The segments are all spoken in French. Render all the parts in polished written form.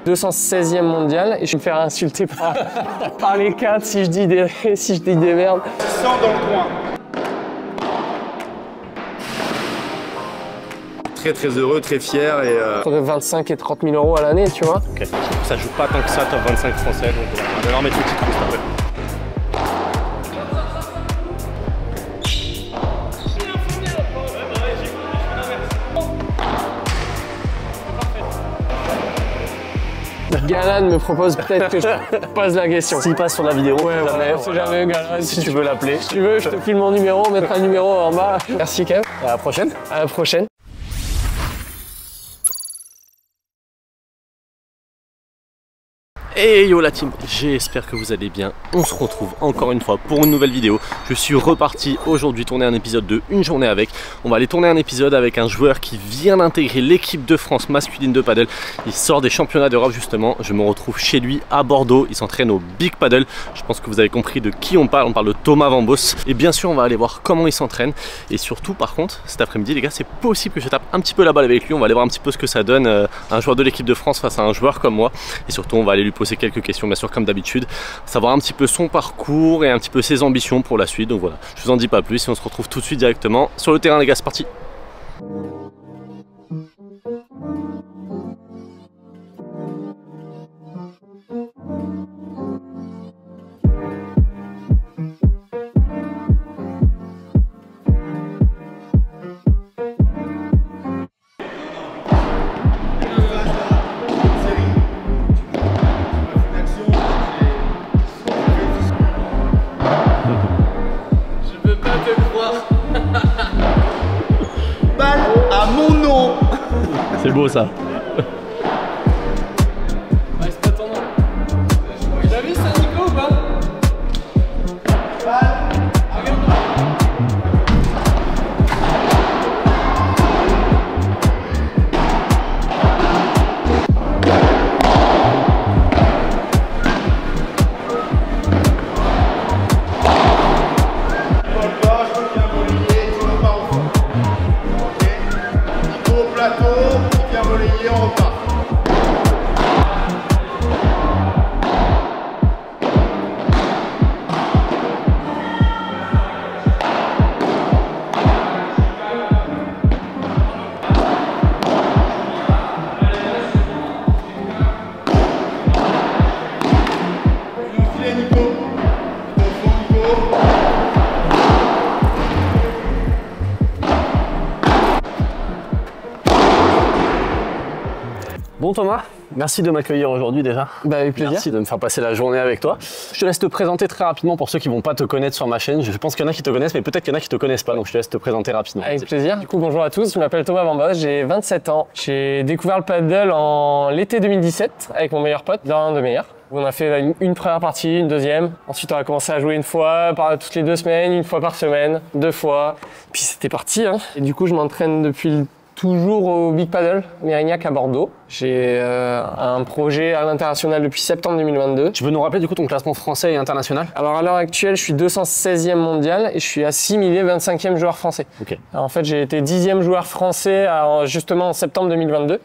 216e mondial et je vais me faire insulter par les 4 si je dis des merdes. 100 dans le coin. Très heureux, très fier et Entre 25 et 30 000 euros à l'année, tu vois. Ok, ça joue pas tant que ça, top 25 français, donc on va leur mettre une petite pouce après. Galan me propose peut-être que je pose la question. S'il passe sur la vidéo, Ouais, on sait jamais, Galan. si tu veux l'appeler. Si tu veux, je te file mon numéro, on mettra un numéro en bas. Merci Kev. À la prochaine. À la prochaine. Hey yo la team, j'espère que vous allez bien. On se retrouve encore une fois pour une nouvelle vidéo. Je suis reparti aujourd'hui tourner un épisode de Une journée avec. On va aller tourner un épisode avec un joueur qui vient d'intégrer l'équipe de France masculine de paddle. Il sort des championnats d'Europe justement. Je me retrouve chez lui à Bordeaux. Il s'entraîne au Big Paddle. Je pense que vous avez compris de qui on parle. On parle de Thomas Vambos. Et bien sûr on va aller voir comment il s'entraîne. Et surtout par contre cet après-midi les gars, c'est possible que je tape un petit peu la balle avec lui. On va aller voir un petit peu ce que ça donne un joueur de l'équipe de France face à un joueur comme moi. Et surtout on va aller lui poser quelques questions bien sûr comme d'habitude, savoir un petit peu son parcours et un petit peu ses ambitions pour la suite. Donc voilà, je vous en dis pas plus et on se retrouve tout de suite directement sur le terrain les gars, c'est parti. balle à mon nom. C'est beau ça. Ouais, c'est pas ton nom. Tu l'as vu ça Nico ou pas? Bon Thomas, merci de m'accueillir aujourd'hui déjà. Bah avec plaisir. Merci de me faire passer la journée avec toi. Je te laisse te présenter très rapidement pour ceux qui ne vont pas te connaître sur ma chaîne. Je pense qu'il y en a qui te connaissent, mais peut-être qu'il y en a qui ne te connaissent pas, donc je te laisse te présenter rapidement. Avec plaisir. Du coup, bonjour à tous, je m'appelle Thomas Vambos, j'ai 27 ans. J'ai découvert le paddle en l'été 2017 avec mon meilleur pote, l'un de meilleurs. On a fait une première partie, une deuxième. Ensuite, on a commencé à jouer une fois toutes les 2 semaines, une fois par semaine, 2 fois. Puis c'était parti. Hein. Et du coup, je m'entraîne depuis toujours au Big Paddle, Mérignac à Bordeaux. J'ai un projet à l'international depuis septembre 2022. Tu peux nous rappeler du coup ton classement français et international? Alors à l'heure actuelle, je suis 216e mondial et je suis assimilé 25e joueur français. Ok. Alors, en fait, j'ai été 10e joueur français justement en septembre 2022.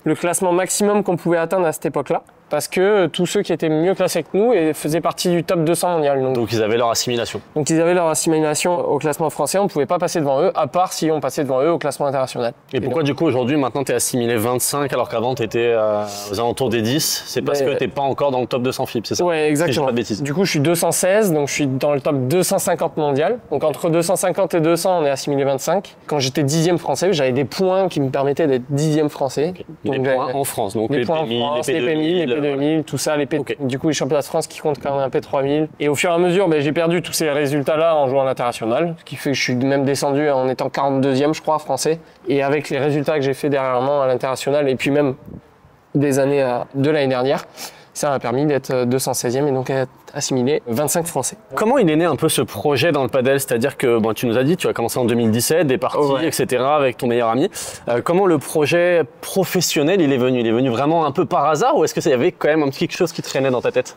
Le classement maximum qu'on pouvait atteindre à cette époque-là. Parce que tous ceux qui étaient mieux classés que nous faisaient partie du top 200 mondial. Donc ils avaient leur assimilation. Donc ils avaient leur assimilation au classement français, on ne pouvait pas passer devant eux, à part si on passait devant eux au classement international. Et pourquoi du coup aujourd'hui, maintenant tu es assimilé 25 alors qu'avant tu étais aux alentours des 10? C'est parce que tu n'es pas encore dans le top 200 FIP, c'est ça? Ouais, exactement. Si je dis pas de bêtises. Du coup, je suis 216, donc je suis dans le top 250 mondial. Donc entre 250 et 200, on est assimilé 25. Quand j'étais 10e français, j'avais des points qui me permettaient d'être 10e français. Okay. Donc les points en France, donc les les points P1000, en France, les P1000, les P2000, tout ça. Okay. Du coup, les championnats de France qui comptent quand même un P3000. Et au fur et à mesure, j'ai perdu tous ces résultats-là en jouant à l'international, ce qui fait que je suis même descendu en étant 42e, je crois, français. Et avec les résultats que j'ai fait dernièrement à l'international, et puis même des années de l'année dernière, ça m'a permis d'être 216e et donc être assimilé 25 français. Comment il est né un peu ce projet dans le paddle? C'est-à-dire que tu nous as dit, tu as commencé en 2017, des parties, etc. avec ton meilleur ami. Comment le projet professionnel il est venu? Il est venu vraiment un peu par hasard ou est-ce que ça y avait quand même un petit quelque chose qui traînait dans ta tête?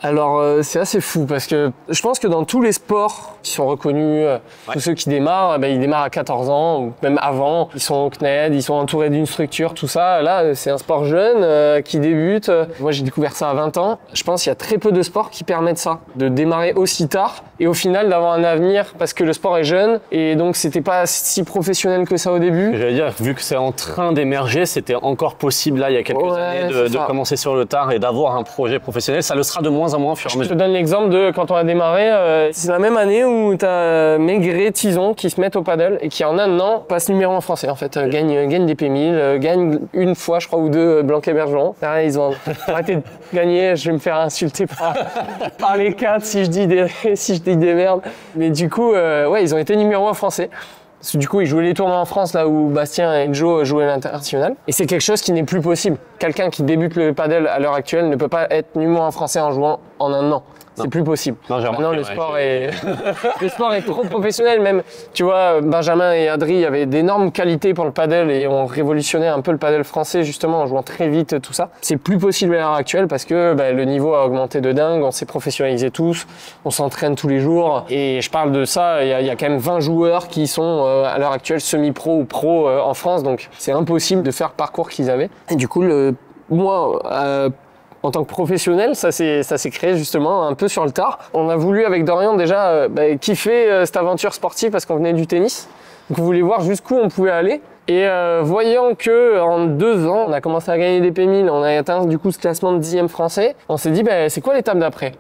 Alors c'est assez fou parce que je pense que dans tous les sports qui sont reconnus, tous ceux qui démarrent, ils démarrent à 14 ans ou même avant. Ils sont au CNED, ils sont entourés d'une structure, tout ça. Là, c'est un sport jeune qui débute. Moi, j'ai découvert ça à 20 ans. Je pense qu'il y a très peu de sports qui permettent ça, de démarrer aussi tard et au final d'avoir un avenir parce que le sport est jeune et donc c'était pas si professionnel que ça au début. J'allais dire, vu que c'est en train d'émerger, c'était encore possible là il y a quelques années de commencer sur le tard et d'avoir un projet professionnel. Ça le sera de moins en moins au fur et à mesure. Je te donne l'exemple de quand on a démarré, c'est la même année où tu as Maigret, Tison qui se mettent au paddle et qui en un an passent numéro en français en fait, gagnent des P1000, gagnent une fois je crois ou deux Blanquet-Bergeron. Ils ont arrêté de gagner, je vais me faire insulter par les 4 si je dis des merdes. Mais du coup, ils ont été numéro 1 français. Parce que du coup, ils jouaient les tournois en France, là où Bastien et Joe jouaient à l'international. Et c'est quelque chose qui n'est plus possible. Quelqu'un qui débute le paddle à l'heure actuelle ne peut pas être numéro 1 français en jouant en un an. C'est plus possible. Non, le sport est le sport est trop professionnel. Même, tu vois, Benjamin et Adri avaient d'énormes qualités pour le paddle et ont révolutionné un peu le paddle français justement en jouant très vite tout ça. C'est plus possible à l'heure actuelle parce que le niveau a augmenté de dingue. On s'est professionnalisé tous, on s'entraîne tous les jours. Et je parle de ça. Il y a quand même 20 joueurs qui sont à l'heure actuelle semi-pro ou pro en France. Donc c'est impossible de faire le parcours qu'ils avaient. Et du coup, moi. En tant que professionnel, ça s'est créé justement un peu sur le tard. On a voulu avec Dorian déjà kiffer cette aventure sportive parce qu'on venait du tennis. Donc on voulait voir jusqu'où on pouvait aller. Et voyant que en 2 ans, on a commencé à gagner des P1000, on a atteint du coup ce classement de 10e français, on s'est dit c'est quoi l'étape d'après?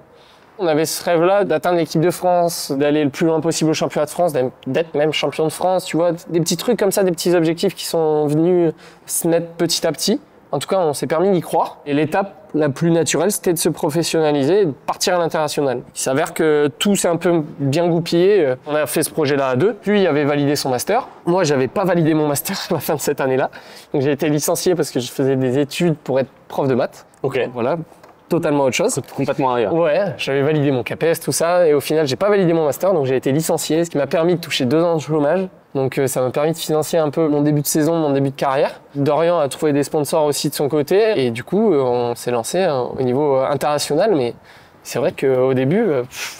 On avait ce rêve-là d'atteindre l'équipe de France, d'aller le plus loin possible au championnat de France, d'être même champion de France, tu vois, des petits trucs comme ça, des petits objectifs qui sont venus se mettre petit à petit. En tout cas, on s'est permis d'y croire. Et l'étape la plus naturelle, c'était de se professionnaliser et de partir à l'international. Il s'avère que tout s'est un peu bien goupillé. On a fait ce projet-là à 2. Lui, il avait validé son master. Moi, j'avais pas validé mon master à la fin de cette année-là. Donc, j'ai été licencié parce que je faisais des études pour être prof de maths. Ok. Voilà. Totalement autre chose. Complètement ailleurs. Ouais, j'avais validé mon CAPES, tout ça, et au final, j'ai pas validé mon master, donc j'ai été licencié, ce qui m'a permis de toucher 2 ans de chômage. Donc ça m'a permis de financer un peu mon début de saison, mon début de carrière. Dorian a trouvé des sponsors aussi de son côté, et du coup, on s'est lancé au niveau international, mais c'est vrai qu'au début,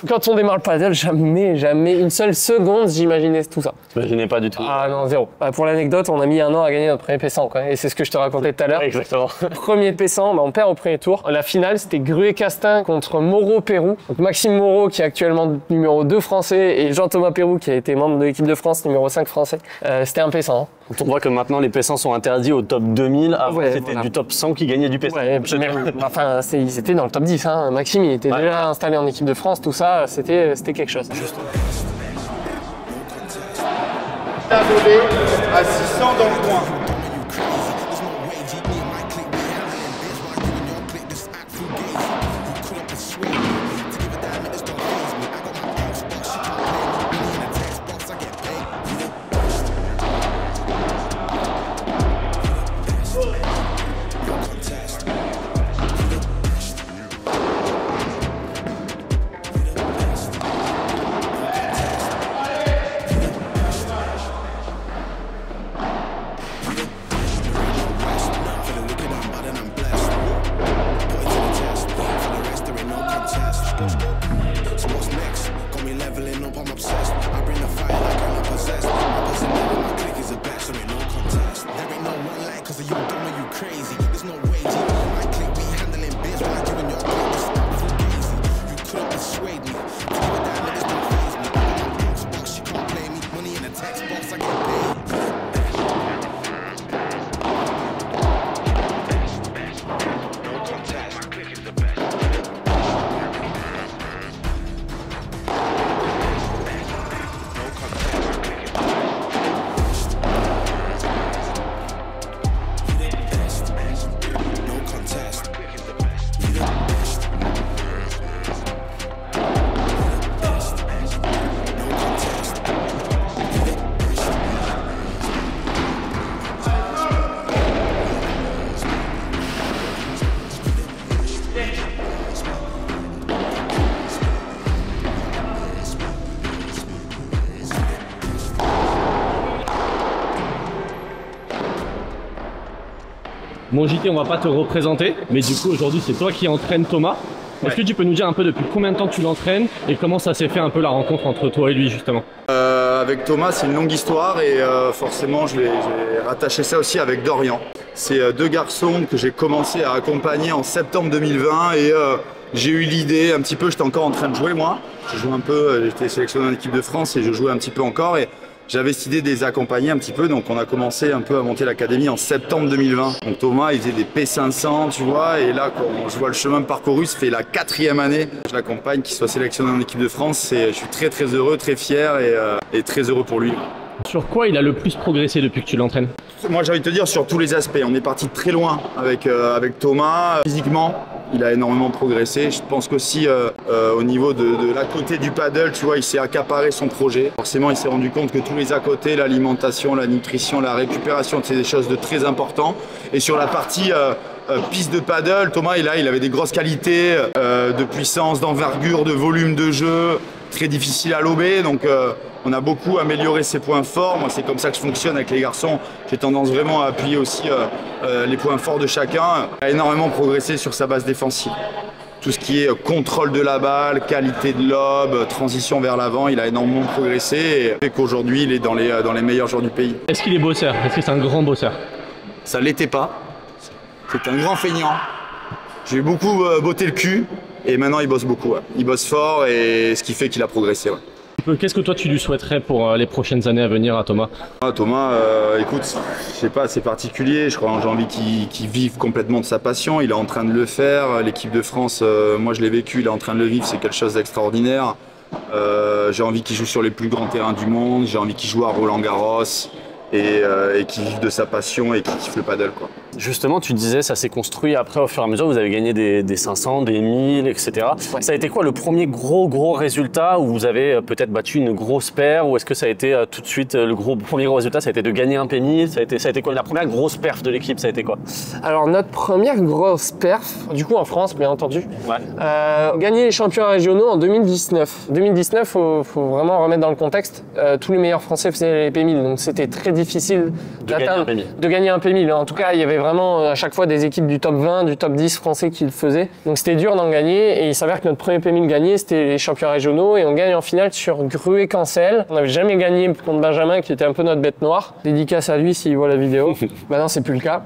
quand on démarre le paddle, jamais une seule seconde, j'imaginais tout ça. T'imaginais pas du tout. Ah non, zéro. Pour l'anecdote, on a mis 1 an à gagner notre premier P100, quoi. Et c'est ce que je te racontais tout à l'heure. Exactement. Premier P100, on perd au premier tour. La finale, c'était Gruet-Castin contre Moreau-Pérou. Donc Maxime Moreau, qui est actuellement numéro 2 français, et Jean-Thomas Pérou, qui a été membre de l'équipe de France, numéro 5 français. C'était un P100. On voit que maintenant les P100 sont interdits au top 2000. Avant, c'était du top 100 qui gagnait du P100. Ouais, ils étaient dans le top 10. Hein. Maxime, il était déjà installé en équipe de France, tout ça, c'était quelque chose. À 600 dans le coin. Mon JT, on va pas te représenter, mais du coup aujourd'hui c'est toi qui entraînes Thomas. Est-ce que tu peux nous dire un peu depuis combien de temps tu l'entraînes et comment ça s'est fait un peu la rencontre entre toi et lui justement? Avec Thomas, c'est une longue histoire et forcément, j'ai rattaché ça aussi avec Dorian. C'est deux garçons que j'ai commencé à accompagner en septembre 2020 et j'ai eu l'idée un petit peu, j'étais encore en train de jouer moi. Je jouais un peu, j'étais sélectionné en équipe de France et je jouais un petit peu encore et j'avais cette idée de les accompagner un petit peu, donc on a commencé un peu à monter l'académie en septembre 2020. Donc Thomas, il faisait des P500, tu vois, et là, quand je vois le chemin parcouru, ça fait la 4e année. Je l'accompagne, qu'il soit sélectionné en équipe de France, et je suis très très heureux, très fier et très heureux pour lui. Sur quoi il a le plus progressé depuis que tu l'entraînes? Moi, j'ai envie de te dire sur tous les aspects. On est parti de très loin avec Thomas. Physiquement, il a énormément progressé. Je pense qu'aussi au niveau de l'à côté du paddle, tu vois, il s'est accaparé son projet. Forcément, il s'est rendu compte que tous les à côté, l'alimentation, la nutrition, la récupération, c'est des choses de très importantes. Et sur la partie piste de paddle, Thomas, il avait des grosses qualités de puissance, d'envergure, de volume de jeu, très difficile à lober. Donc on a beaucoup amélioré ses points forts. Moi, c'est comme ça que je fonctionne avec les garçons. J'ai tendance vraiment à appuyer aussi les points forts de chacun. Il a énormément progressé sur sa base défensive. Tout ce qui est contrôle de la balle, qualité de lob, transition vers l'avant, il a énormément progressé et qu'aujourd'hui, il est dans les meilleurs joueurs du pays. Est-ce qu'il est bosseur? Est-ce que c'est un grand bosseur? Ça l'était pas. C'est un grand feignant. J'ai beaucoup botté le cul et maintenant il bosse beaucoup. Ouais. Il bosse fort et ce qui fait qu'il a progressé. Ouais. Qu'est-ce que toi tu lui souhaiterais pour les prochaines années à venir à Thomas? Thomas, écoute, je sais pas, c'est particulier. Je crois j'ai envie qu'il vive complètement de sa passion. Il est en train de le faire. L'équipe de France, moi je l'ai vécu, il est en train de le vivre. C'est quelque chose d'extraordinaire. J'ai envie qu'il joue sur les plus grands terrains du monde. J'ai envie qu'il joue à Roland-Garros et qu'il vive de sa passion et qu'il kiffe le paddle, quoi. Justement, tu disais, ça s'est construit après au fur et à mesure, vous avez gagné des 500, des 1000, etc. Ouais. Ça a été quoi le premier gros résultat où vous avez peut-être battu une grosse paire, ou est-ce que ça a été tout de suite le premier gros résultat, ça a été de gagner un PMI, ça a été quoi la première grosse perf de l'équipe, ça a été quoi? Alors notre première grosse perf, du coup en France bien entendu, gagner les championnats régionaux en 2019. 2019, faut vraiment remettre dans le contexte, tous les meilleurs Français faisaient les PMI, donc c'était très difficile de gagner un PMI. En tout cas, il y avait vraiment à chaque fois des équipes du top 20, du top 10 français qui le faisaient. Donc c'était dur d'en gagner et il s'avère que notre premier PMI gagné, c'était les championnats régionaux et on gagne en finale sur Gruet-Cancel. On n'avait jamais gagné contre Benjamin qui était un peu notre bête noire. Dédicace à lui s'il voit la vidéo. Maintenant c'est plus le cas.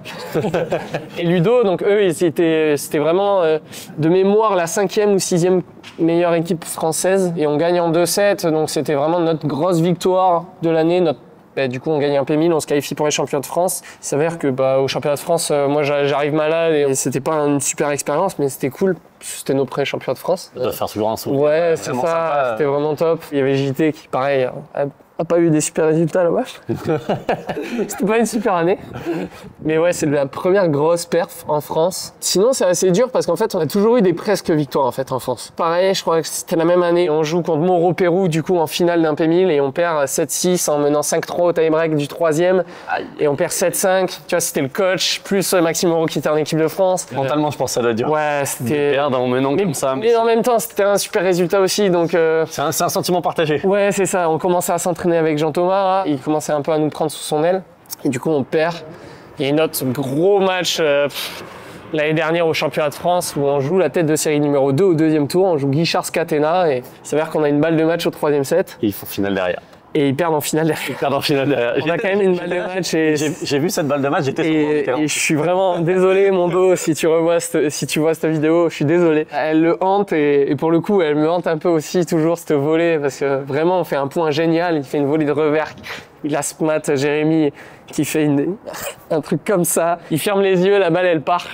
Et Ludo, donc eux, c'était vraiment de mémoire la 5e ou 6e meilleure équipe française et on gagne en 2-7. Donc c'était vraiment notre grosse victoire de l'année. Du coup, on gagne un P1000, on se qualifie pour les championnats de France. Il s'avère que au championnat de France, moi j'arrive malade et c'était pas une super expérience, mais c'était cool. C'était nos premiers championnats de France. Ça doit faire toujours un saut. Ouais, c'est ça, c'était vraiment top. Il y avait JT qui, pareil, a pas eu des super résultats là-bas. C'était pas une super année. Mais ouais, c'est la première grosse perf en France. Sinon, c'est assez dur parce qu'en fait, on a toujours eu des presque victoires en fait en France. Pareil, je crois que c'était la même année. On joue contre Montreau-Pérou du coup en finale d'un P1000 et on perd 7-6 en menant 5-3 au tie-break du 3e. Et on perd 7-5. Tu vois, c'était le coach plus Maxime Moreau qui était en équipe de France. Mentalement, je pense que ça doit être dur. Ouais, c'était... Perdre en menant comme ça. Mais en même temps, c'était un super résultat aussi. Donc, c'est un sentiment partagé. Ouais, c'est ça. On commençait à s'entraîner avec Jean-Thomas, il commençait un peu à nous prendre sous son aile et du coup on perd. Il y a notre gros match l'année dernière au championnat de France où on joue la tête de série numéro 2 au 2e tour, on joue Guichard-Scatena et il s'avère qu'on a une balle de match au 3e set. Et ils font finale derrière. Et ils perdent en finale derrière. On a quand même une balle de match. J'ai vu cette balle de match, j'étais sur le terrain. Et je suis vraiment désolé, mon dos, si tu vois cette vidéo, je suis désolé. Elle le hante et pour le coup, elle me hante un peu aussi toujours cette volée parce que vraiment, on fait un point génial. Il fait une volée de revers. Il a ce mat, Jérémy, qui fait un truc comme ça. Il ferme les yeux, la balle, elle part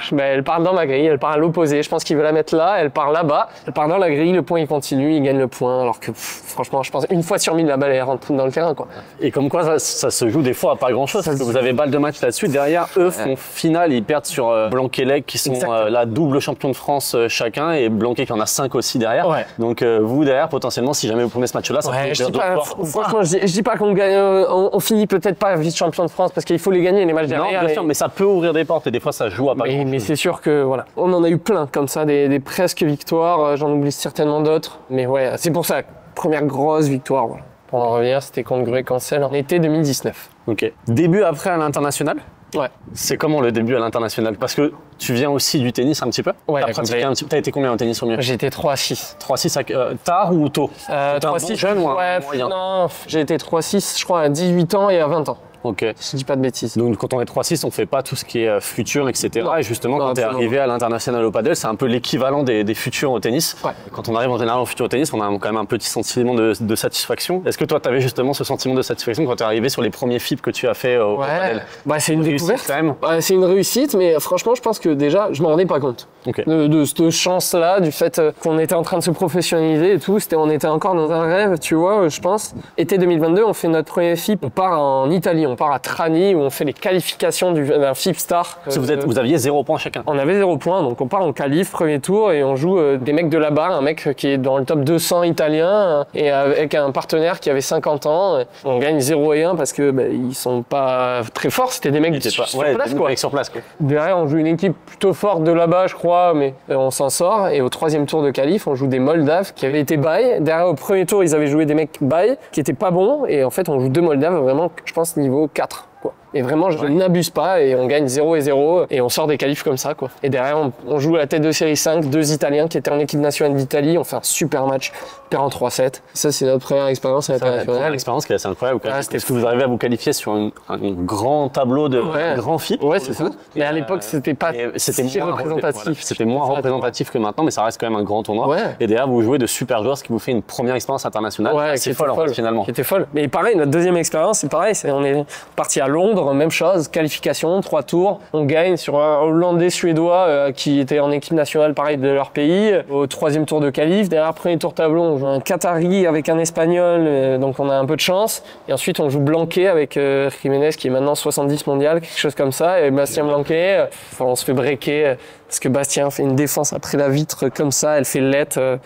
dans ma grille, elle part à l'opposé. Je pense qu'il veut la mettre là, elle part là-bas, elle part dans la grille, le point il continue, il gagne le point. Alors que franchement, je pense une fois sur 1000, la balle elle rentre dans le terrain, quoi. Et comme quoi, ça se joue des fois à pas grand-chose. Parce que vous avez balle de match là-dessus. Derrière, eux font finale, ils perdent sur Blanquet-Lec qui sont la double champion de France chacun et Blanquet qui en a 5 aussi derrière. Ouais. Donc vous derrière, potentiellement, si jamais vous prenez ce match-là, ça peut perdre d'autres. Franchement, je dis pas qu'on gagne. On finit peut-être pas vice-champion de France parce qu'il faut les gagner les matchs derrière. Non, bien sûr, mais ça peut ouvrir des portes et des fois ça joue à pas grand-chose. Mais c'est sûr que voilà, on en a eu plein comme ça, des presque victoires. J'en oublie certainement d'autres, mais ouais, c'est pour ça. Première grosse victoire. Voilà. Pour en revenir, c'était contre Gruet-Cancel en été 2019. Ok. Début après à l'international. Ouais. C'est comment le début à l'international? Parce que tu viens aussi du tennis un petit peu. Ouais, T'as pratiqué un petit peu. T'as été combien en tennis au mieux? J'ai été 3-6. 3-6 tard ou tôt? 3-6 jeune ou ouais, moyen? non, j'ai été 3-6, je crois, à 18 ans et à 20 ans. Ok. Si je dis pas de bêtises. Donc quand on est 3-6, on fait pas tout ce qui est futur, etc. Non. Et justement, Non, quand tu es absolument. arrivé à l'international au paddle, c'est un peu l'équivalent des futurs au tennis. Ouais. Quand on arrive en général au futur au tennis, on a quand même un petit sentiment de satisfaction. Est-ce que toi, tu avais justement ce sentiment de satisfaction quand tu es arrivé sur les premiers FIP que tu as fait au paddle? Bah, c'est une Réussite, découverte. quand même. Ouais, c'est une réussite, mais franchement, je pense que déjà, je m'en rendais pas compte. Ok. De cette chance-là, du fait qu'on était en train de se professionnaliser et tout. On était encore dans un rêve, tu vois, je pense. Été 2022, on fait notre premier FIP. On part en Italie, on part à Trani, où on fait les qualifications d'un FIP Star. Parce que vous aviez 0 points chacun. On avait 0 points, donc on part en qualif, premier tour, et on joue des mecs de là-bas, un mec qui est dans le top 200 italien, et avec un partenaire qui avait 50 ans. On gagne 0 et 1 parce que ils sont pas très forts, c'était des mecs sur place, quoi. Sur place, quoi. Derrière, on joue une équipe plutôt forte de là-bas, je crois, mais on s'en sort. Et au troisième tour de qualif, on joue des Moldaves qui avaient été bail. Derrière, au premier tour, ils avaient joué des mecs bail qui étaient pas bons. Et en fait, on joue deux Moldaves vraiment, je pense, niveau 4. Quoi. Et vraiment, je n'abuse pas et on gagne 0 et 0 et on sort des qualifs comme ça, quoi. Et derrière, on joue à la tête de série 5, deux Italiens qui étaient en équipe nationale d'Italie. On fait un super match, on perd en 3-7. Ça, c'est notre première expérience à l'international. L'expérience qui est assez incroyable. Ah, Est-ce que vous arrivez à vous qualifier sur un grand tableau de grand FIP? Ouais, c'est ça. Mais à l'époque, c'était pas si représentatif. Voilà, c'était moins représentatif que maintenant, mais ça reste quand même un grand tournoi. Ouais. Et derrière, vous jouez de super joueurs, ce qui vous fait une première expérience internationale. Ouais, c'est folle, en fait, finalement. Qui était folle. Mais pareil, notre deuxième expérience, c'est pareil. On est parti à Londres, même chose, qualification, 3 tours. On gagne sur un Hollandais suédois qui était en équipe nationale, pareil, de leur pays. Au troisième tour de qualif. Derrière, premier tour tableau, on joue un Qatari avec un Espagnol, donc on a un peu de chance. Et ensuite, on joue Blanquet avec Jiménez, qui est maintenant 70 mondial, quelque chose comme ça. Et Bastien Blanquet, on se fait breaker parce que Bastien fait une défense après la vitre comme ça, elle fait lettre.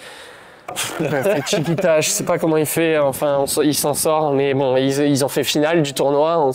Fait Chiquita, je sais pas comment il fait, enfin il s'en sort, mais bon, ils ont fait finale du tournoi,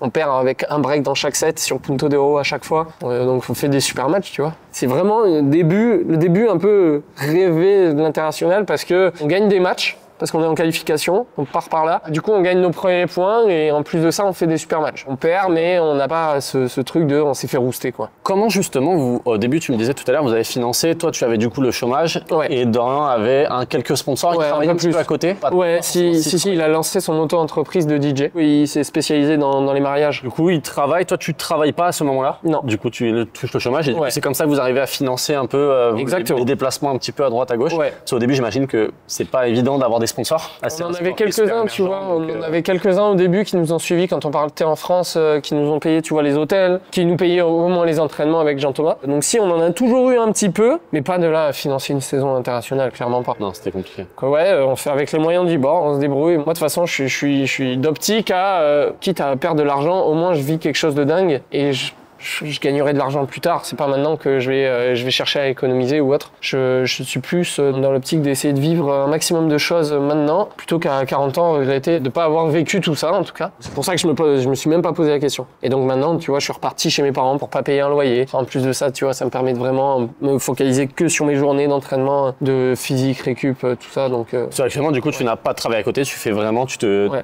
on perd avec un break dans chaque set sur Punto de Oro à chaque fois, donc on fait des super matchs, tu vois. C'est vraiment le début un peu rêvé de l'international parce que on gagne des matchs, parce qu'on est en qualification, on part par là. Du coup, on gagne nos premiers points et en plus de ça, on fait des super matchs. On perd, mais on n'a pas ce truc de on s'est fait rouster, quoi. Comment justement, vous, au début, tu me disais tout à l'heure, vous avez financé, toi tu avais du coup le chômage et Dorian avait quelques sponsors qui travaillaient un petit peu à côté. Ouais, si, il a lancé son auto-entreprise de DJ. Il s'est spécialisé dans les mariages. Du coup, il travaille, toi tu travailles pas à ce moment-là? Non. Du coup, tu touches le chômage et c'est comme ça que vous arrivez à financer un peu les déplacements un petit peu à droite à gauche. Ouais. Parce qu'au début, j'imagine que c'est pas évident d'avoir des sponsors. On en avait quelques-uns, tu vois. On en avait quelques-uns au début qui nous ont suivis quand on partait en France, qui nous ont payé, tu vois, les hôtels, qui nous payaient au moins les entraînements avec Jean-Thomas. Donc si, on en a toujours eu un petit peu, mais pas de là à financer une saison internationale, clairement pas. Non, c'était compliqué. Ouais, on fait avec les moyens du bord, on se débrouille. Moi, de toute façon, je suis d'optique à, quitte à perdre de l'argent, au moins je vis quelque chose de dingue et je gagnerai de l'argent plus tard. C'est pas maintenant que je vais chercher à économiser ou autre. Je suis plus dans l'optique d'essayer de vivre un maximum de choses maintenant, plutôt qu'à 40 ans regretter de pas avoir vécu tout ça, en tout cas. C'est pour ça que je me suis même pas posé la question. Et donc maintenant, tu vois, je suis reparti chez mes parents pour pas payer un loyer. En plus de ça, tu vois, ça me permet de vraiment me focaliser que sur mes journées d'entraînement, de physique, récup, tout ça. Donc, actuellement, du coup, tu n'as pas de travail à côté, tu fais vraiment,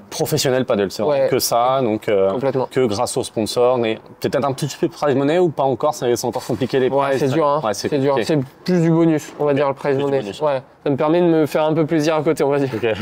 professionnel paddle. C'est vraiment que ça, donc complètement. Que grâce aux sponsors, mais peut-être un petit peu prize money ou pas encore, c'est encore compliqué les prize. C'est dur, hein. Ouais, c'est dur. C'est plus du bonus, on va dire, le prize money. Ouais. Ça me permet de me faire un peu plaisir à côté, on va dire. Okay.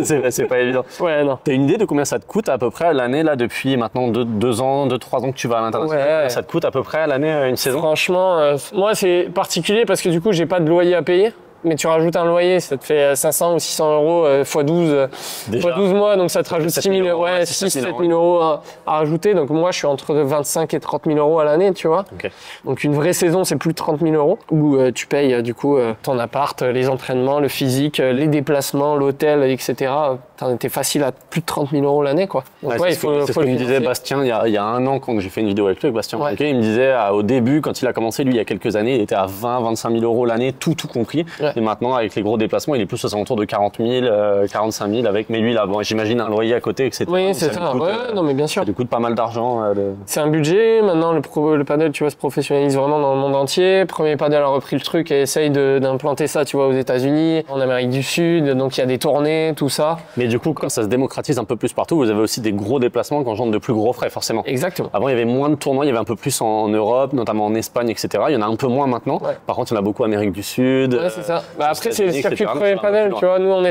c'est pas évident. Ouais, non. T'as une idée de combien ça te coûte à peu près à l'année, là, depuis maintenant 2 ans, 3 ans que tu vas à l'international? Ouais. Ça te coûte à peu près à l'année une saison? Franchement, moi, c'est particulier parce que du coup, j'ai pas de loyer à payer. Mais tu rajoutes un loyer, ça te fait 500 ou 600 euros x 12 mois, donc ça te rajoute 6 000, 7 000 euros à rajouter. Donc moi, je suis entre 25 et 30 000 euros à l'année, tu vois. Okay. Donc une vraie saison, c'est plus de 30 000 euros où tu payes du coup ton appart, les entraînements, le physique, les déplacements, l'hôtel, etc. T'en étais facile à plus de 30 000 euros l'année, quoi. Donc, c'est ce que me disait Bastien il y a un an quand j'ai fait une vidéo avec lui, avec Bastien Blanquet. Il me disait au début, quand il a commencé, lui, il y a quelques années, il était à 20-25 000 euros l'année, tout compris. Et maintenant, avec les gros déplacements, il est plus aux alentours de 40 000, 45 000 avec. Mais lui, là, bon, j'imagine un loyer à côté, etc. Oui, c'est ça. Non, mais bien sûr. Ça lui coûte pas mal d'argent. C'est un budget. Maintenant, le paddle, tu vois, se professionnalise vraiment dans le monde entier. Premier Paddle a repris le truc et essaye d'implanter ça, tu vois, aux États-Unis, en Amérique du Sud. Donc, il y a des tournées, tout ça. Mais Et du coup, quand ça se démocratise un peu plus partout, vous avez aussi des gros déplacements qui engendrent de plus gros frais, forcément. Exactement. Avant, il y avait moins de tournois, il y avait un peu plus en Europe, notamment en Espagne, etc. Il y en a un peu moins maintenant. Ouais. Par contre, il y en a beaucoup en Amérique du Sud. Ouais, c'est ça. Bah, après, c'est le circuit de etc. premier panel, tu vois. Nous, on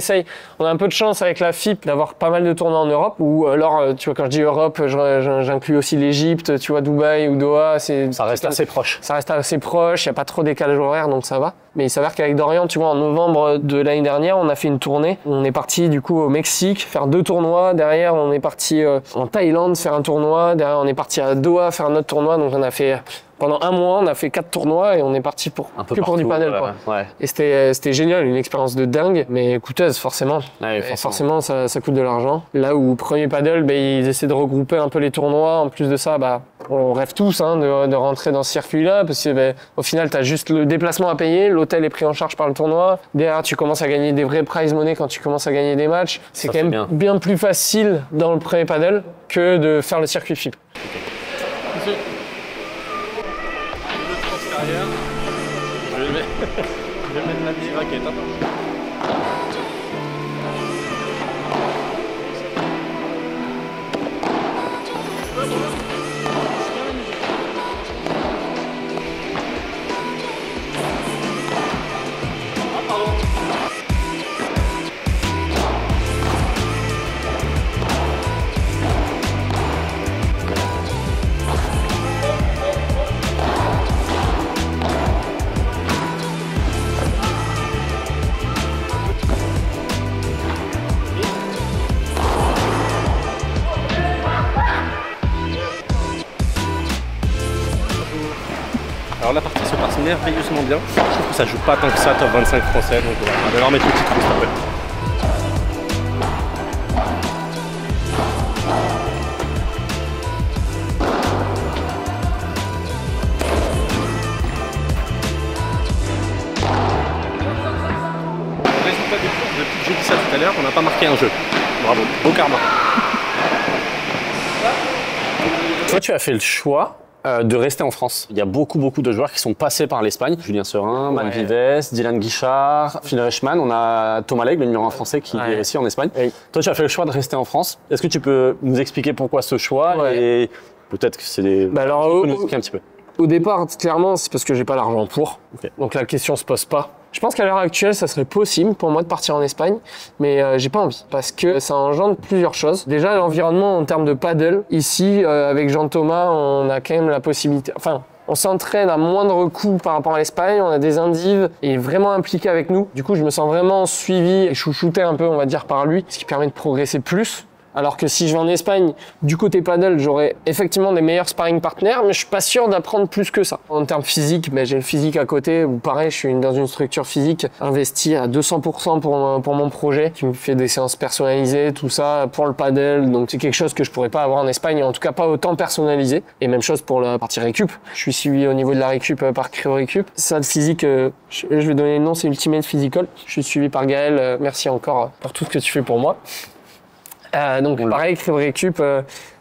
a un peu de chance avec la FIP d'avoir pas mal de tournois en Europe. Ou alors, tu vois, quand je dis Europe, j'inclus aussi l'Égypte, tu vois, Dubaï ou Doha. Ça reste assez proche. Ça reste assez proche, il n'y a pas trop décalage horaire, donc ça va. Mais il s'avère qu'avec Dorian, tu vois, en novembre de l'année dernière, on a fait une tournée. On est parti du coup au Mexique faire 2 tournois. Derrière, on est parti en Thaïlande faire un tournoi. Derrière, on est parti à Doha faire un autre tournoi. Donc on a fait pendant un mois, on a fait 4 tournois et on est parti pour du panel, quoi. Ouais. Et c'était génial, une expérience de dingue, mais coûteuse forcément. Ouais, forcément, ça coûte de l'argent. Là où premier padel, ils essaient de regrouper un peu les tournois. En plus de ça, on rêve tous de rentrer dans ce circuit-là parce que au final, tu as juste le déplacement à payer, l'hôtel est pris en charge par le tournoi. Derrière, tu commences à gagner des vrais prize money quand tu commences à gagner des matchs. C'est quand même bien plus facile dans le premier padel que de faire le circuit FIP. Je vais mettre la petite raquette. Alors la partie se passe merveilleusement bien. Je trouve que ça joue pas tant que ça, top 25 français, donc on va devoir mettre le petit twist après. Résultat des courses, depuis que j'ai dit ça tout à l'heure, on n'a pas marqué un jeu. Bravo, beau karma. Toi, tu as fait le choix de rester en France. Il y a beaucoup de joueurs qui sont passés par l'Espagne. Julien Serin, Man Vives, Dylan Guichard, Phil Reichmann. On a Thomas Legge, le numéro 1 français, qui est ici en Espagne. Oui. Toi, tu as fait le choix de rester en France. Est-ce que tu peux nous expliquer pourquoi ce choix et peut-être que c'est des... alors, tu peux nous expliquer un petit peu. Au départ, clairement, c'est parce que j'ai pas l'argent pour. Okay. Donc la question se pose pas. Je pense qu'à l'heure actuelle, ça serait possible pour moi de partir en Espagne, mais j'ai pas envie parce que ça engendre plusieurs choses. Déjà, l'environnement en termes de paddle, ici, avec Jean-Thomas, on a quand même la possibilité... Enfin, on s'entraîne à moindre coût par rapport à l'Espagne, on a des indives et vraiment impliqués avec nous. Du coup, je me sens vraiment suivi et chouchouté un peu, on va dire, par lui, ce qui permet de progresser plus. Alors que si je vais en Espagne, du côté paddle, j'aurai effectivement des meilleurs sparring partners, mais je suis pas sûr d'apprendre plus que ça. En termes physiques, j'ai le physique à côté, où pareil, je suis dans une structure physique investie à 200% pour mon projet, qui me fait des séances personnalisées, tout ça, pour le paddle. Donc c'est quelque chose que je pourrais pas avoir en Espagne, en tout cas pas autant personnalisé. Et même chose pour la partie récup. Je suis suivi au niveau de la récup par CryoRécup. Ça, le physique, je vais donner le nom, c'est Ultimate Physical. Je suis suivi par Gaël. Merci encore pour tout ce que tu fais pour moi. Donc pareil, CryoRécup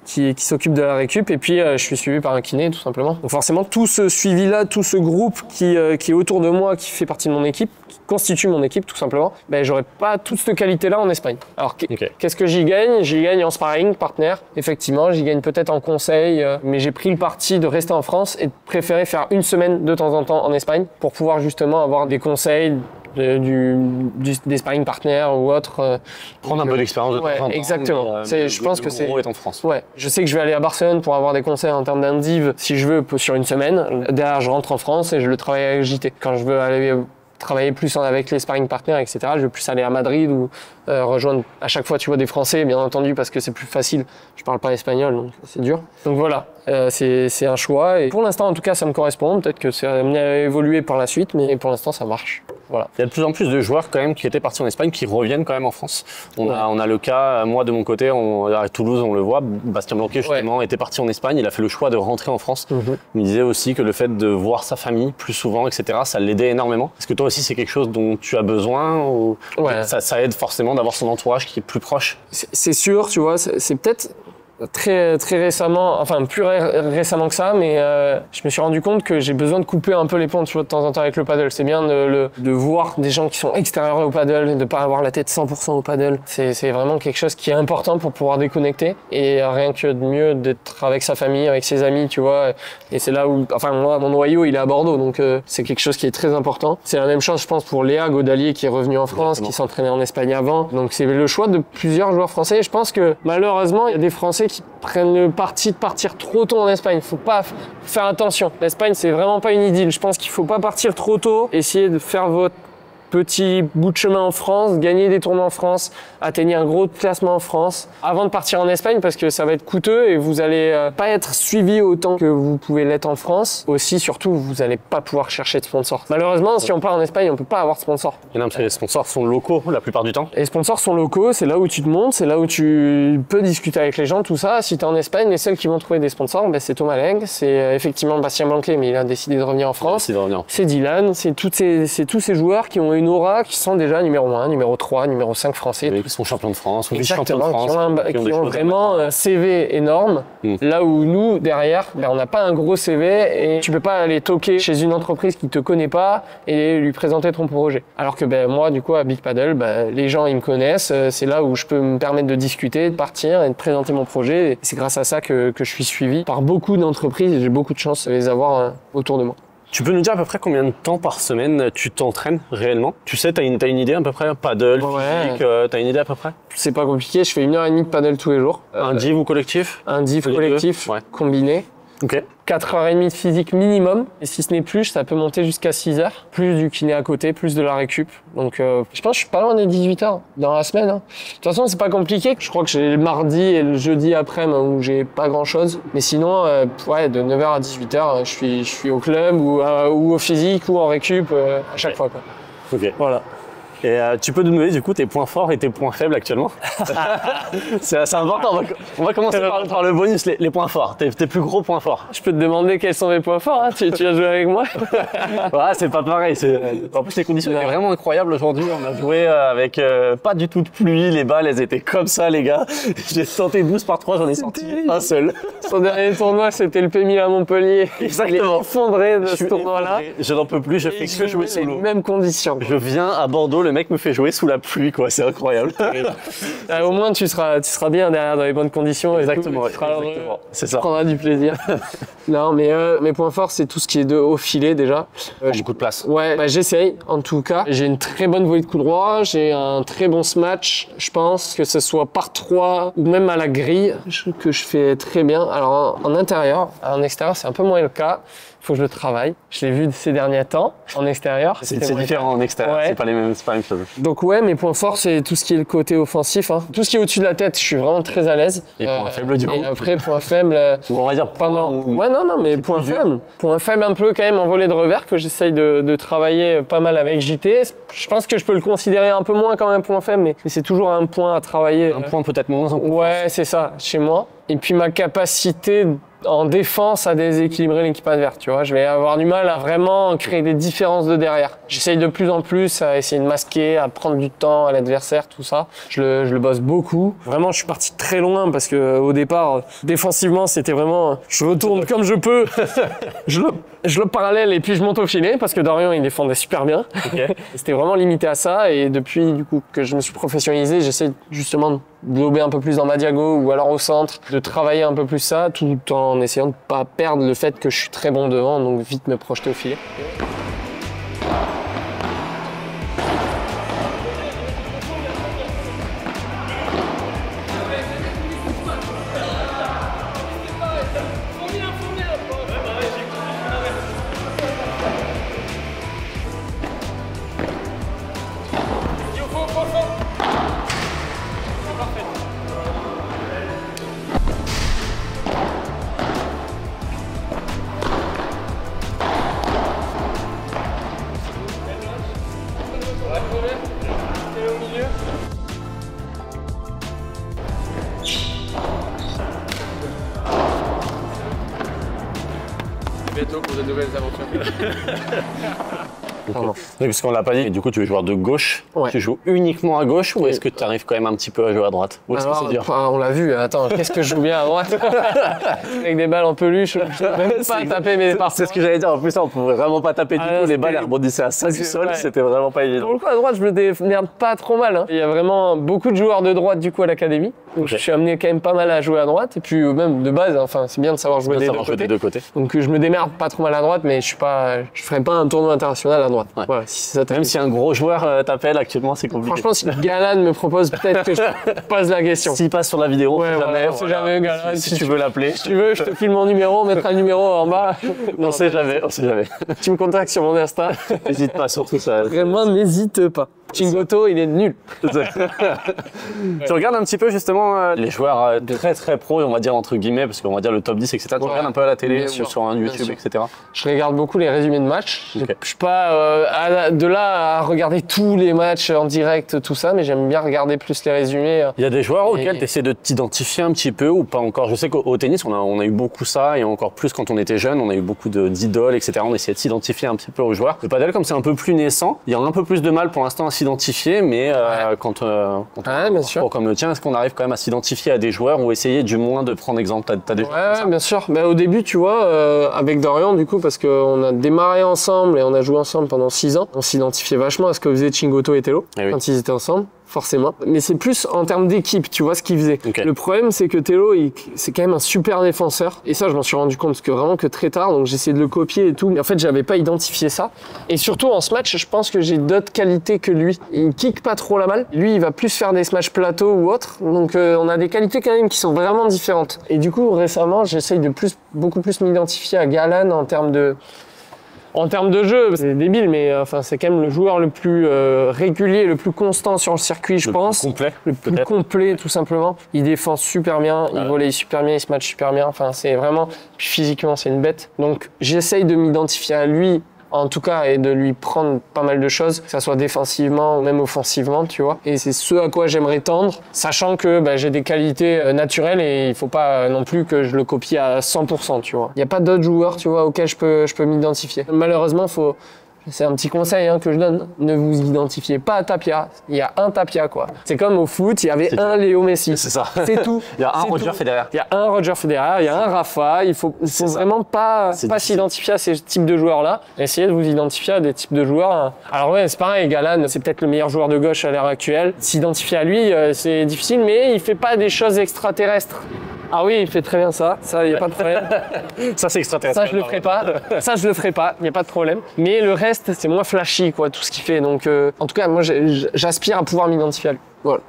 qui s'occupe de la récup et puis je suis suivi par un kiné tout simplement. Donc forcément tout ce suivi-là, tout ce groupe qui est autour de moi, qui fait partie de mon équipe, qui constitue mon équipe tout simplement, j'aurais pas toute cette qualité-là en Espagne. Alors qu'est-ce que j'y gagne? J'y gagne en sparring, partner, effectivement, j'y gagne peut-être en conseil, mais j'ai pris le parti de rester en France et de préférer faire une semaine de temps en temps en Espagne pour pouvoir justement avoir des conseils, des sparring partners ou autre. Prendre un peu d'expérience de temps en temps. Exactement. Je pense que c'est... est en France. Ouais. Je sais que je vais aller à Barcelone pour avoir des conseils en termes d'indiv si je veux sur une semaine. Derrière, je rentre en France et je le travaille avec JT. Quand je veux aller travailler plus avec les sparring partners, etc., je veux plus aller à Madrid ou rejoindre à chaque fois, tu vois, des Français, bien entendu, parce que c'est plus facile. Je parle pas espagnol, donc c'est dur. Donc voilà, c'est un choix. Et pour l'instant, en tout cas, ça me correspond. Peut-être que c'est amené à évoluer par la suite, mais pour l'instant, ça marche. Voilà. Il y a de plus en plus de joueurs quand même qui étaient partis en Espagne qui reviennent quand même en France. On a le cas, moi de mon côté, à Toulouse on le voit, Bastien Blanquet justement était parti en Espagne, il a fait le choix de rentrer en France. Il me disait aussi que le fait de voir sa famille plus souvent, etc., ça l'aidait énormément. Est-ce que toi aussi c'est quelque chose dont tu as besoin ou ça aide forcément d'avoir son entourage qui est plus proche? C'est sûr, tu vois, c'est peut-être très récemment, enfin plus récemment que ça, mais je me suis rendu compte que j'ai besoin de couper un peu les ponts, tu vois, de temps en temps avec le paddle. C'est bien de voir des gens qui sont extérieurs au paddle, de pas avoir la tête 100% au paddle. C'est vraiment quelque chose qui est important pour pouvoir déconnecter, et rien que de mieux d'être avec sa famille, avec ses amis, tu vois. Et c'est là où, enfin moi, mon noyau, il est à Bordeaux, donc c'est quelque chose qui est très important. C'est la même chose, je pense, pour Léa Godalier qui est revenue en France, qui s'entraînait en Espagne avant. Donc c'est le choix de plusieurs joueurs français. Et je pense que malheureusement, il y a des Français qui prennent le parti de partir trop tôt en Espagne. Faut pas faire attention. L'Espagne, c'est vraiment pas une idylle. Je pense qu'il faut pas partir trop tôt. Essayer de faire votre petit bout de chemin en France, gagner des tournois en France, atteindre un gros classement en France avant de partir en Espagne, parce que ça va être coûteux et vous allez pas être suivi autant que vous pouvez l'être en France. Aussi, surtout, vous allez pas pouvoir chercher de sponsors. Malheureusement, si on part en Espagne, on peut pas avoir de sponsors. Et non, parce que les sponsors sont locaux la plupart du temps. Les sponsors sont locaux, c'est là où tu te montes, c'est là où tu peux discuter avec les gens, tout ça. Si tu es en Espagne, les seuls qui vont trouver des sponsors, ben, c'est Thomas Leng, c'est effectivement Bastien Blanquet, mais il a décidé de revenir en France. C'est Dylan, c'est tous ces joueurs qui ont une aura, qui sont déjà numéro 1, numéro 3, numéro 5 français. Qui sont champions de France, ou vice-champions de France. Qui ont vraiment un CV énorme. Là où nous, derrière, ben, on n'a pas un gros CV et tu peux pas aller toquer chez une entreprise qui te connaît pas et lui présenter ton projet. Alors que ben, moi, du coup, à Big Paddle, ben, les gens, ils me connaissent. C'est là où je peux me permettre de discuter, de partir et de présenter mon projet. Et c'est grâce à ça que je suis suivi par beaucoup d'entreprises et j'ai beaucoup de chance de les avoir autour de moi. Tu peux nous dire à peu près combien de temps par semaine tu t'entraînes réellement? Tu sais, t'as une idée à peu près? Paddle, physique, t'as une idée à peu près? C'est pas compliqué, je fais 1h30 de paddle tous les jours. Un div ou collectif? Un div collectif, combiné. Ok. 4h30 de physique minimum, et si ce n'est plus, ça peut monter jusqu'à 6h. Plus du kiné à côté, plus de la récup. Donc je pense que je suis pas loin des 18h dans la semaine. Hein. De toute façon, c'est pas compliqué. Je crois que j'ai le mardi et le jeudi après-midi où j'ai pas grand-chose. Mais sinon, ouais, de 9h à 18h, je suis au club ou au physique ou en récup à chaque fois. Quoi. Ok. Voilà. Et tu peux nous donner du coup tes points forts et tes points faibles actuellement? C'est important, on va commencer par le bonus, les points forts, tes plus gros points forts. Je peux te demander quels sont mes points forts, hein? Tu as joué avec moi? Ouais, c'est pas pareil, en plus les conditions étaient vraiment incroyables aujourd'hui, on a joué avec pas du tout de pluie, les balles elles étaient comme ça les gars, j'ai tenté 12 par 3, j'en ai sorti un seul. Son dernier tournoi c'était le P1000 à Montpellier. Exactement. Il est effondré de ce tournoi-là. Je n'en peux plus, je fais que jouer sous l'eau. Mêmes conditions. Je viens à Bordeaux, le mec me fait jouer sous la pluie, quoi. C'est incroyable. Au moins, tu seras bien derrière dans les bonnes conditions. Exactement. Et tu seras heureux. C'est ça. Tu prendras du plaisir. Non, mais mes points forts, c'est tout ce qui est au filet déjà. Beaucoup de place. Ouais, bah, j'essaye en tout cas. J'ai une très bonne volée de coup droit. J'ai un très bon smash, je pense, que ce soit par 3 ou même à la grille, que je fais très bien. Alors en intérieur, en extérieur, c'est un peu moins le cas. Faut que je le travaille. Je l'ai vu ces derniers temps en extérieur. C'est différent en extérieur, ouais. c'est pas la même chose. Donc ouais, mes points forts, c'est tout ce qui est le côté offensif. Hein. Tout ce qui est au-dessus de la tête, je suis vraiment très à l'aise. Et points faibles du coup. Et après, points faibles... on va dire pendant... Ouais, non, mais points faibles. Points faibles un peu quand même en volée de revers, que j'essaye de travailler pas mal avec JT. Je pense que je peux le considérer un peu moins comme un point faible, mais c'est toujours un point à travailler. Un point peut-être moins en confiance. Ouais, c'est ça, chez moi. Et puis ma capacité en défense à déséquilibrer l'équipe adverse, tu vois. Je vais avoir du mal à vraiment créer des différences de derrière. J'essaye de plus en plus à essayer de masquer, à prendre du temps à l'adversaire, tout ça. Je le bosse beaucoup. Vraiment, je suis parti très loin parce que au départ, défensivement, c'était vraiment, je retourne comme je peux. je le parallèle et puis je monte au filet parce que Dorian, il défendait super bien. Okay. C'était vraiment limité à ça et depuis, du coup, que je me suis professionnalisé, j'essaie justement de glober un peu plus dans ma diago ou alors au centre, de travailler un peu plus ça, tout en essayant de ne pas perdre le fait que je suis très bon devant, donc vite me projeter au filet. Bientôt pour de nouvelles aventures. Clairement. Oui, parce qu'on l'a pas dit, du coup tu es joueur de gauche, Ouais. tu joues uniquement à gauche ou est-ce que tu arrives quand même un petit peu à jouer à droite? Ou est-ce que c'est dur? On l'a vu, attends, qu'est-ce que je joue bien à droite avec des balles en peluche, je peux même pas taper mes parties. C'est ce que j'allais dire, en plus on pouvait vraiment pas taper du Ah, tout, les c'était- balles elles rebondissaient à 5 du sol, Ouais. c'était vraiment pas Pour évident. le coup, à droite, je me démerde pas trop mal. Hein. Il y a vraiment beaucoup de joueurs de droite du coup à l'académie. Donc je suis amené quand même pas mal à jouer à droite. Et puis même de base, enfin c'est bien de savoir jouer De des savoir deux jouer côtés. des deux côtés. Donc je me démerde pas trop mal à droite, mais je ferai pas un tournoi international à droite. Ouais. Voilà, si c'est ça ta Même question. si un gros joueur t'appelle actuellement, c'est compliqué. Franchement, si Galan me propose, peut-être que je pose la question. S'il passe sur la vidéo, Ouais, on sait voilà, jamais. on sait jamais, Galan. Si tu veux l'appeler. Si tu veux, je te file mon numéro, on mettra le numéro en bas. On sait jamais, on sait jamais. Tu me contactes sur mon Insta. N'hésite pas, surtout ça. Vraiment, n'hésite pas. Chingoto, il est nul. Tu regardes un petit peu justement les joueurs très très pros, on va dire entre guillemets, parce qu'on va dire le top 10, etc. Tu Ouais. regardes un peu à la télé Bien ou sûr, sur un bien YouTube, sûr. etc. Je regarde beaucoup les résumés de matchs. Ok. Je suis pas de là à regarder tous les matchs en direct, tout ça, mais j'aime bien regarder plus les résumés. Il y a des joueurs auxquels Et- tu essaies de t'identifier un petit peu ou pas encore. Je sais qu'au tennis, on a eu beaucoup ça et encore plus quand on était jeune, on a eu beaucoup d'idoles, etc. On essayait de s'identifier un petit peu aux joueurs. Le padel, comme c'est un peu plus naissant, il y a un peu plus de mal pour l'instant à s'identifier, mais quand on Ouais, bien sûr. comme le tien, est-ce qu'on arrive quand même à s'identifier à des joueurs ou essayer du moins de prendre exemple? T'as des joueurs comme ça? Ouais, bien sûr. Bah, au début, tu vois, avec Dorian, du coup, parce qu'on a démarré ensemble et on a joué ensemble pendant 6 ans, on s'identifiait vachement à ce que faisaient Chingoto et Tello Eh oui. quand ils étaient ensemble. Forcément. Mais c'est plus en termes d'équipe, tu vois ce qu'il faisait. Ok. Le problème, c'est que Tello, c'est quand même un super défenseur. Et ça, je m'en suis rendu compte parce que vraiment que très tard, donc j'ai essayé de le copier et tout. Mais en fait, j'avais pas identifié ça. Et surtout, en smash, je pense que j'ai d'autres qualités que lui. Il kick pas trop la balle. Lui, il va plus faire des smash plateau ou autre. Donc, on a des qualités quand même qui sont vraiment différentes. Et du coup, récemment, j'essaye de beaucoup plus m'identifier à Galan en termes de jeu. C'est débile, mais enfin, c'est quand même le joueur le plus régulier, le plus constant sur le circuit, je pense. Complet. Le plus peut-être. complet, tout simplement. Il défend super bien, il volley super bien, il se match super bien. Enfin, c'est vraiment... Puis physiquement, c'est une bête. Donc, j'essaye de m'identifier à lui, en tout cas, et de lui prendre pas mal de choses, que ça soit défensivement ou même offensivement, tu vois. Et c'est ce à quoi j'aimerais tendre, sachant que j'ai des qualités naturelles et il faut pas non plus que je le copie à 100%, tu vois. Il n'y a pas d'autres joueurs, tu vois, auxquels je peux m'identifier. Malheureusement, c'est un petit conseil que je donne. Ne vous identifiez pas à Tapia. Il y a un Tapia, quoi. C'est comme au foot, il y avait un Léo Messi. C'est ça. C'est tout. Il y a un C'est Roger tout. Federer. Il y a un Roger Federer, il y a un Rafa. Il faut ça. vraiment pas difficile. s'identifier à ces types de joueurs-là. Essayez de vous identifier à des types de joueurs. Alors ouais, c'est pareil. Galan, c'est peut-être le meilleur joueur de gauche à l'heure actuelle. S'identifier à lui, c'est difficile, mais il fait pas des choses extraterrestres. Ah oui, il fait très bien ça. Ça, il n'y a pas de problème. Ça, c'est extraterrestre. Ça, je le ferai pas. Ça, je le ferai pas. Il n'y a pas de problème. Mais le reste, c'est moins flashy, quoi, tout ce qu'il fait. Donc, en tout cas, moi, j'aspire à pouvoir m'identifier à lui. Voilà.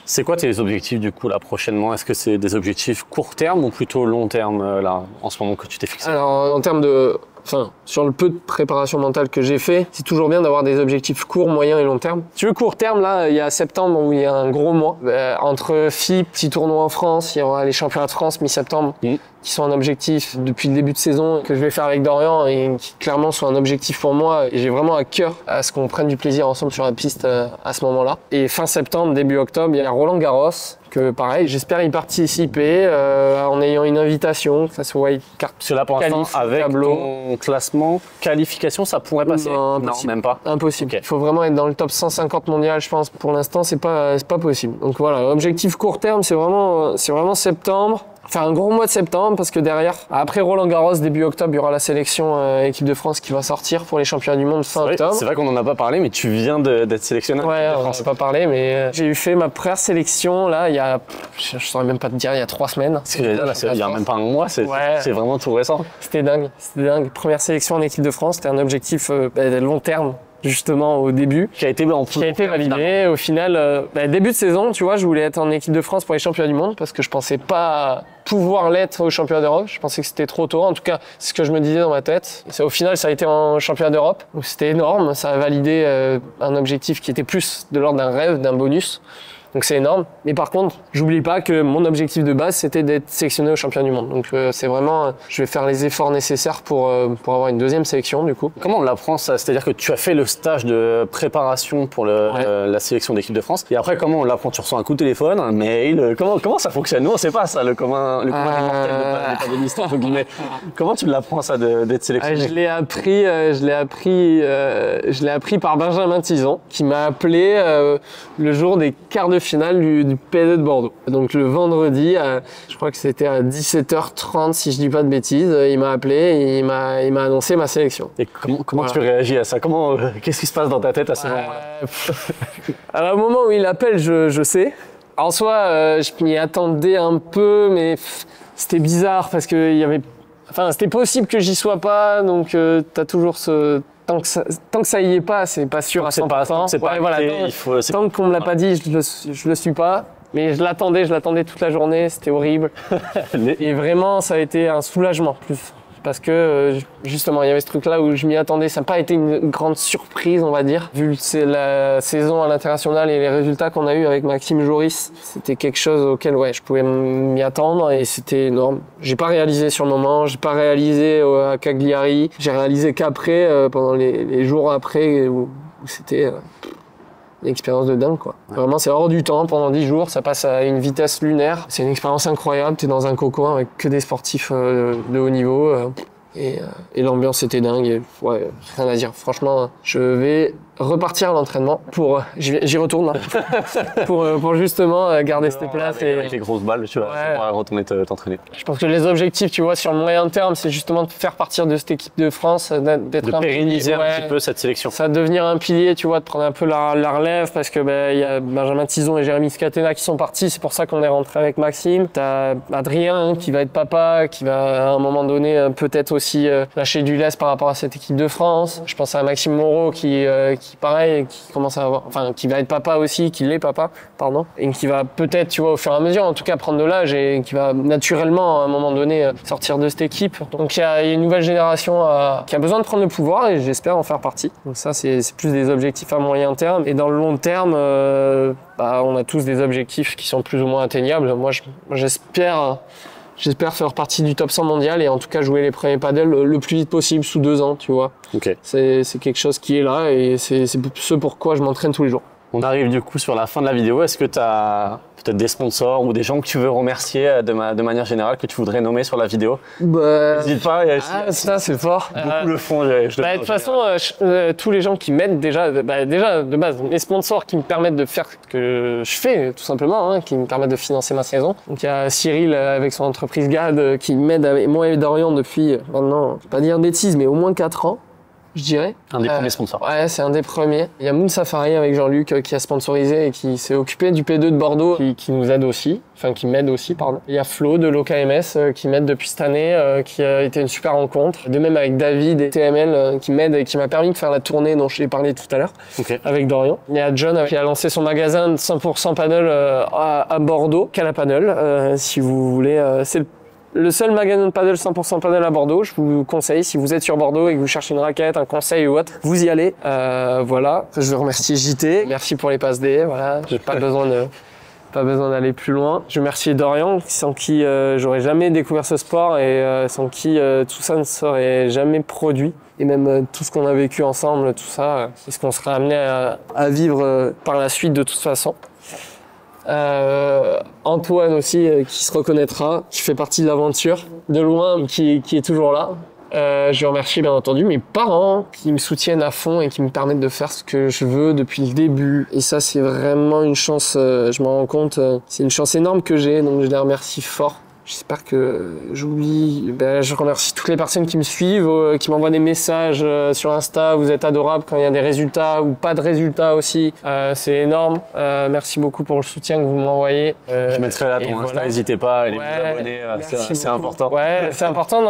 C'est quoi tes objectifs du coup là prochainement? Est-ce que c'est des objectifs court terme ou plutôt long terme là en ce moment que tu t'es fixé? Alors, en termes de... Enfin, sur le peu de préparation mentale que j'ai fait, c'est toujours bien d'avoir des objectifs court, moyen et long terme. Si tu veux court terme, là, il y a septembre où il y a un gros mois. Entre FIP, petit tournoi en France, il y aura les championnats de France mi-septembre, qui sont un objectif depuis le début de saison que je vais faire avec Dorian et qui clairement sont un objectif pour moi. Et j'ai vraiment à cœur à ce qu'on prenne du plaisir ensemble sur la piste à ce moment-là. Et fin septembre, début octobre, il y a Roland Garros, que pareil, j'espère y participer en ayant une invitation, que ça soit carte. Parce que là pour l'instant Qualif, avec tableau. ton classement, qualification, ça pourrait passer? Non, impossible. même pas. Impossible. Ok. Il faut vraiment être dans le top 150 mondial, je pense. Pour l'instant, c'est pas possible. Donc voilà, objectif court terme, c'est vraiment septembre. Enfin, un gros mois de septembre, parce que derrière, après Roland Garros, début octobre, il y aura la sélection équipe de France qui va sortir pour les championnats du monde fin octobre. C'est vrai qu'on en a pas parlé, mais tu viens d'être sélectionné. Ouais, on n'en a pas parlé, mais j'ai fait ma première sélection, là, il y a, je saurais même pas te dire, il y a 3 semaines. Parce que là, il y a même pas un mois, c'est vraiment tout récent. C'était dingue. Première sélection en équipe de France, c'était un objectif de long terme. Justement au début, Qui a été validé. Au final, début de saison, tu vois, je voulais être en équipe de France pour les championnats du monde parce que je pensais pas pouvoir l'être aux championnats d'Europe. Je pensais que c'était trop tôt. En tout cas, c'est ce que je me disais dans ma tête. Au final, ça a été en championnat d'Europe. Donc c'était énorme. Ça a validé un objectif qui était plus de l'ordre d'un rêve, d'un bonus. Donc c'est énorme. Mais par contre, j'oublie pas que mon objectif de base, c'était d'être sélectionné au championnat du monde. Donc c'est vraiment, je vais faire les efforts nécessaires pour avoir une deuxième sélection du coup. Comment on l'apprend ça? C'est-à-dire que tu as fait le stage de préparation pour la sélection d'équipe de France. Et après, comment on l'apprend? Tu reçois un coup de téléphone, un mail. Comment ça fonctionne? Nous, on sait pas ça, le commun des mortels des paddleistes, entre guillemets. Comment tu l'apprends ça d'être sélectionné? Je l'ai appris par Benjamin Tison, qui m'a appelé le jour des quarts de finale du P2 de Bordeaux. Donc le vendredi, je crois que c'était à 17h30 si je dis pas de bêtises, il m'a appelé et il m'a annoncé ma sélection. Et comment tu réagis à ça? Qu'est-ce qui se passe dans ta tête à ce moment-là? Alors, au moment où il appelle, je sais. En soi, je m'y attendais un peu, mais c'était bizarre parce que c'était possible que j'y sois pas, donc t'as toujours ce... Tant que ça y est pas, c'est pas sûr à 100%. Tant qu'on me l'a pas dit, je le suis pas. Mais je l'attendais toute la journée, c'était horrible. Et vraiment, ça a été un soulagement plus. Parce que justement, il y avait ce truc-là où je m'y attendais. Ça n'a pas été une grande surprise, on va dire. Vu la saison à l'international et les résultats qu'on a eu avec Maxime Joris, c'était quelque chose auquel je pouvais m'y attendre et c'était énorme. J'ai pas réalisé sur le moment, j'ai pas réalisé à Cagliari. J'ai réalisé qu'après, pendant les jours après, où c'était une expérience de dingue, quoi. Ouais. Vraiment, c'est hors du temps. Pendant 10 jours, ça passe à une vitesse lunaire. C'est une expérience incroyable. T'es dans un cocon avec que des sportifs de haut niveau. Et l'ambiance était dingue. Et, rien à dire. Franchement, je vais repartir à l'entraînement j'y retourne là, pour justement garder cette place. Avec les grosses balles, tu vas retourner t'entraîner. Je pense que les objectifs, tu vois, sur le moyen terme, c'est justement de faire partir de cette équipe de France, de pérenniser un petit peu cette sélection. Ça va devenir un pilier, tu vois, de prendre un peu la relève parce que il y a Benjamin Tison et Jérémy Scatena qui sont partis, c'est pour ça qu'on est rentré avec Maxime. T'as Adrien qui va être papa, qui va à un moment donné peut-être aussi lâcher du lest par rapport à cette équipe de France. Je pense à Maxime Moreau qui pareil, qui commence à qui va être papa aussi, qui l'est papa, pardon, et qui va peut-être, tu vois, au fur et à mesure, en tout cas, prendre de l'âge et qui va naturellement, à un moment donné, sortir de cette équipe. Donc, il y a une nouvelle génération qui a besoin de prendre le pouvoir et j'espère en faire partie. Donc ça, c'est plus des objectifs à moyen terme. Et dans le long terme, on a tous des objectifs qui sont plus ou moins atteignables. Moi, j'espère faire partie du top 100 mondial et en tout cas jouer les premiers paddles le plus vite possible, sous 2 ans, tu vois. Okay. C'est quelque chose qui est là et c'est ce pourquoi je m'entraîne tous les jours. On arrive du coup sur la fin de la vidéo. Est-ce que tu as peut-être des sponsors ou des gens que tu veux remercier de manière générale, que tu voudrais nommer sur la vidéo? N'hésite pas. Ça c'est fort. Beaucoup le font. De toute façon, tous les gens qui m'aident déjà de base, les sponsors qui me permettent de faire ce que je fais tout simplement, qui me permettent de financer ma saison. Donc il y a Cyril avec son entreprise GAD qui m'aide avec moi et Dorian depuis maintenant, je vais pas dire de bêtises, mais au moins 4 ans. Je dirais. Un des premiers sponsors. Ouais, c'est un des premiers. Il y a Moon Safari avec Jean-Luc qui a sponsorisé et qui s'est occupé du P2 de Bordeaux, qui nous aide aussi, qui m'aide aussi, pardon. Il y a Flo de l'OKMS qui m'aide depuis cette année, qui a été une super rencontre. De même avec David et TML qui m'aide et qui m'a permis de faire la tournée dont je t'ai parlé tout à l'heure, avec Dorian. Il y a John qui a lancé son magasin de 100% paddle à Bordeaux, Calapaddle, si vous voulez. C'est le seul magasin de paddle 100% paddle à Bordeaux. Je vous conseille, si vous êtes sur Bordeaux et que vous cherchez une raquette, un conseil ou autre, vous y allez. Voilà. Je veux remercier JT. Merci pour les passes D. Voilà. J'ai pas besoin d'aller plus loin. Je remercie Dorian, sans qui j'aurais jamais découvert ce sport et sans qui tout ça ne serait jamais produit. Et même tout ce qu'on a vécu ensemble, tout ça, c'est ce qu'on serait amené à vivre par la suite de toute façon. Antoine aussi qui se reconnaîtra, qui fait partie de l'aventure de loin, qui est toujours là. Je remercie bien entendu mes parents qui me soutiennent à fond et qui me permettent de faire ce que je veux depuis le début. Et ça c'est vraiment une chance, je m'en rends compte, c'est une chance énorme que j'ai, donc je les remercie fort. J'espère que j'oublie. Je remercie toutes les personnes qui me suivent, qui m'envoient des messages sur Insta. Vous êtes adorables quand il y a des résultats ou pas de résultats aussi. C'est énorme. Merci beaucoup pour le soutien que vous m'envoyez. Je mettrai là ton Insta, n'hésitez pas à aller vous abonner. C'est important. Ouais, c'est important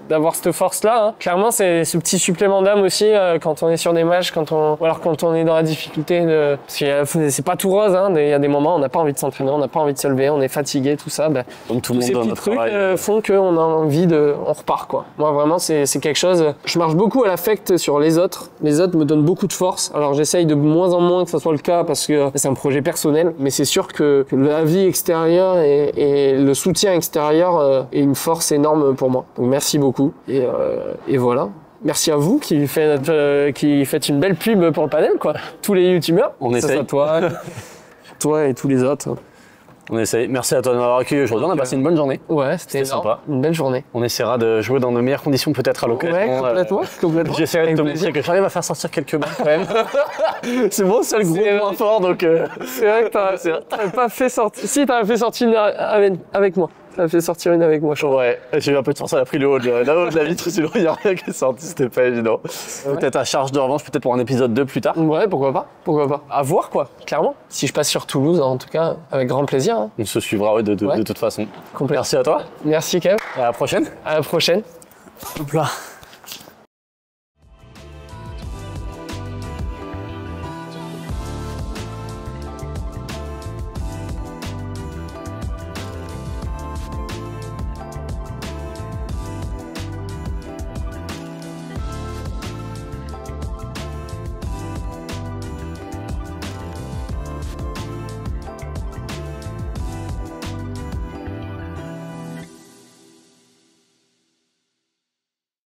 d'avoir cette force-là. Hein. Clairement, c'est ce petit supplément d'âme aussi quand on est sur des matchs, ou alors quand on est dans la difficulté. Parce que c'est pas tout rose. Hein. Il y a des moments où on n'a pas envie de s'entraîner, on n'a pas envie de se lever, on est fatigué, tout ça. Comme tout le monde ces dans petits notre trucs travail. font qu'on a envie on repart quoi. Moi vraiment, c'est quelque chose. Je marche beaucoup à l'affect sur les autres. Les autres me donnent beaucoup de force. Alors j'essaye de moins en moins que ce soit le cas parce que c'est un projet personnel. Mais c'est sûr que la vie extérieure et le soutien extérieur est une force énorme pour moi. Donc merci beaucoup. Et voilà. Merci à vous qui faites une belle pub pour le panel, quoi. Tous les youtubeurs. On essaye. Toi et tous les autres. On essaye. Merci à toi de m'avoir accueilli aujourd'hui. On a passé une bonne journée. Ouais, c'était sympa. Une belle journée. On essaiera de jouer dans de meilleures conditions peut-être à l'occasion. Ouais, complètement. J'essaierai de te montrer que j'arrive à faire sortir quelques balles quand même. C'est mon seul gros point fort donc. C'est vrai que t'avais pas fait sortir. Si, t'avais fait sortir une avec moi. T'as fait sortir une avec moi, je crois. Ouais, j'ai eu un peu de chance, elle a pris le haut de la vitre, sinon il n'y a rien qui est sorti, c'était pas évident. Peut-être à charge de revanche, peut-être pour un épisode 2 plus tard. Ouais, pourquoi pas. À voir, quoi, clairement. Si je passe sur Toulouse, en tout cas, avec grand plaisir. Hein. On se suivra de toute façon. Complet. Merci à toi. Merci, Kev. À la prochaine. À la prochaine. Hop là.